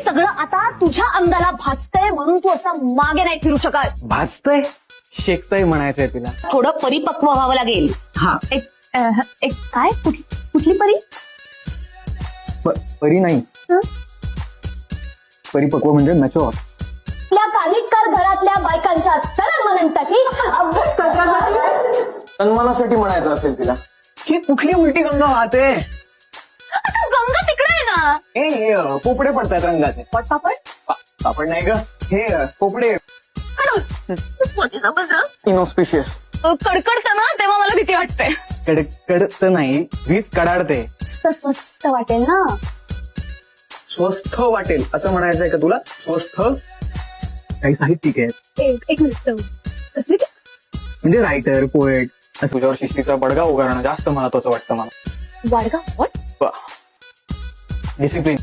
सगळं आता तुझ्या अंगाला भाजतंय म्हणून तू असा मागे नाही फिरू शकत. भाजतय शेकतय म्हणायचंय तिला. थोडं परिपक्व व्हावं लागेल. हा एक काय कुठली परी? परी नाही, हं? परिपक्व म्हणजे मॅच्युअर. आपल्या कानिटकर घरातल्या बायकांच्या तन्मनांसाठी अभ्यास करण्यासाठी सन्मानासाठी म्हणायचं असेल तिला. ही कुठली उलटी गंगा वाहते? आता गंगा तिकडे आहे ना. हे पोपडे पडतात रंगाचे. पापड आपण नाही ग, हे पोपडे इनॉस्पिशियस. कडकडतं ना तेव्हा मला भीती वाटते. कडत नाही, वीज कडाडते. स्वस्त वाटेल ना. स्वस्थ वाटेल असं म्हणायचंय का तुला? स्वस्थ काही साहित्यिक आहेत. एक मिनिट कसली ती? म्हणजे रायटर, पोएट. तुझ्यावर शिस्तीचा बडगा उगारणं जास्त महत्वाचं वाटतं मला. वाडगाव डिसिप्लिन.